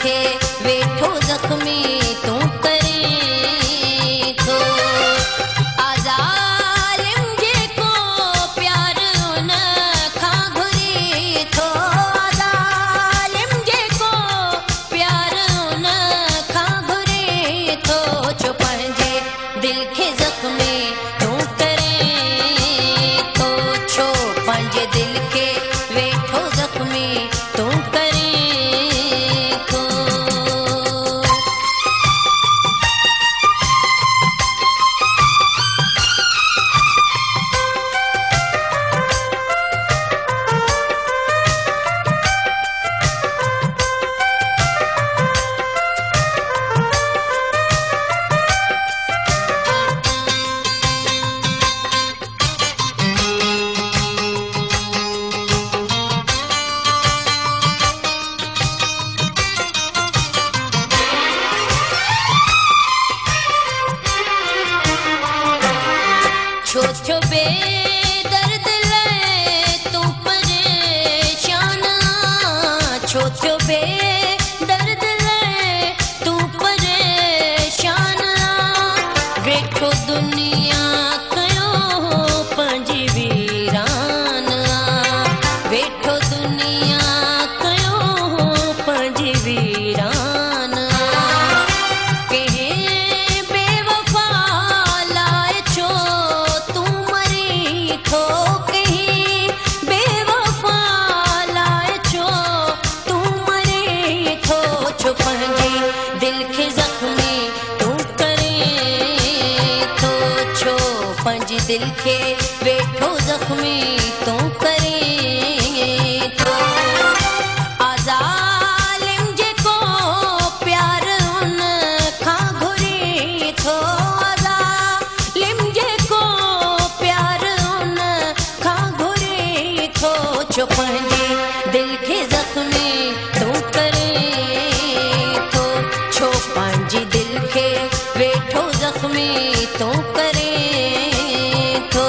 खे वेठो ज़ख्मी तूं करे थो। आज़ालिम जेको प्यार उन खां घुरी थो, आज़ालिम जेको प्यार उन खां घुरी थो, छो पंहिंजे दिल खे ज़ख्मी तूं करे थो, छो पंहिंजे दिल खे वेठो ज़ख्मी तूं करे थो। छो छो बेदर्द लाइ तूं परेशान आ, छो छो बेदर्द लाइ तूं परेशान आ, वेठो दुनिया कयो पंहिंजी वीरान आ, वेठो दुनिया कयो पंहिंजी वीरान आ, कंहिं बेवफा लाइ छो तूं मरी थो, कहीं बेवफा लाइ छो तूं मरी थो, छो पंहिंजे दिल खे ज़ख्मी तूं करे थो, छो पंहिंजे दिल खे वेठो ज़ख्मी तूं करे थो। आज़ालिम जेको प्यार उन खां घुरी थो, आज़ालिम जेको प्यार उन खां घुरी थो, छो पंहिंजे दिल खे ज़ख्मी तूं करे थो, छो पंहिंजे दिल खे वेठो ज़ख्मी तूं करे थो।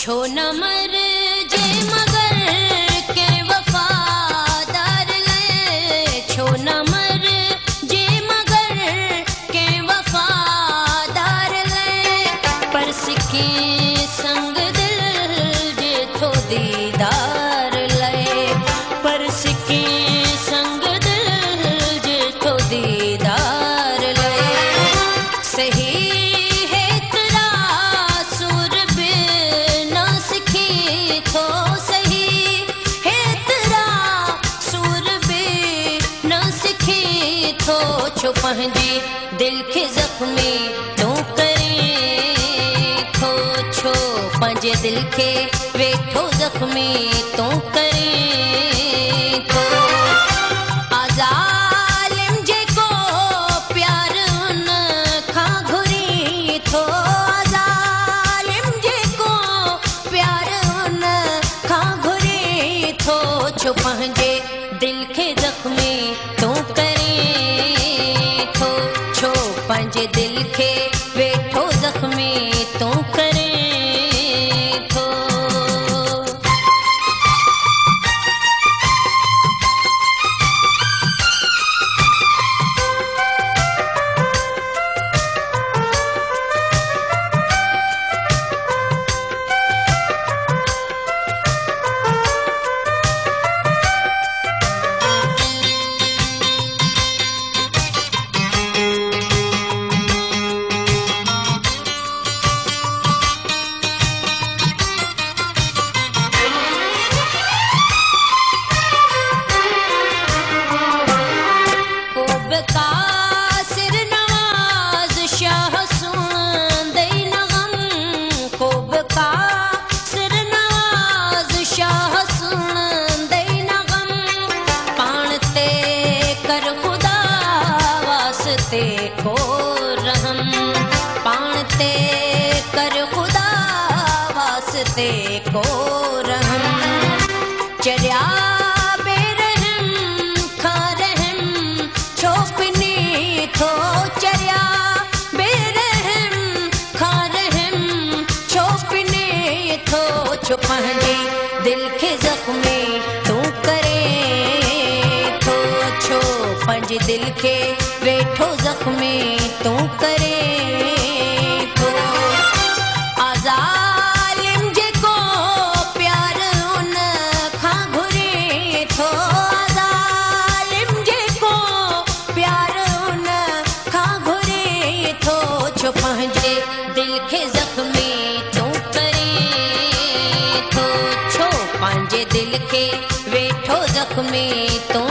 छो न मर जे मगर के वफादार ले, छो न मर जे मगर के वफादार ले, पर सिकी संग दिल जे थो दीदार ले, पर सिकी संग दिल जे थो दीदार ले, सही छो पंहिंजे दिल खे ज़ख्मी तूं करे थो, छो पंहिंजे दिल खे वेठो ज़ख्मी तूं करे थो। आज़ालिम जेको प्यार उन खां घुरी थो, आज़ालिम जेको प्यार उन खां घुरी थो, छो पंहिंजे दिल खे ज़ख्मी तूं करे थो, छो पंहिंजे दिल खे वेठो ज़ख्मी तूं करे थो। ते को रहम चरिया बेरहम खा रहम छोपनी थो चरिया बेरहम खा रहम छोपनी थो छो पंहिंजे दिल के जख्मी तू करे थो छो पंहिंजे दिल के वेठो जख्मी तू करे थो आज़ालिम जेको प्यार उन खां घुरे थो आज़ालिम जेको प्यार उन खां घुरे थो छो पंहिंजे दिल के जख्मी तू करे थो छो पंहिंजे दिल के वेठो जख्मी तू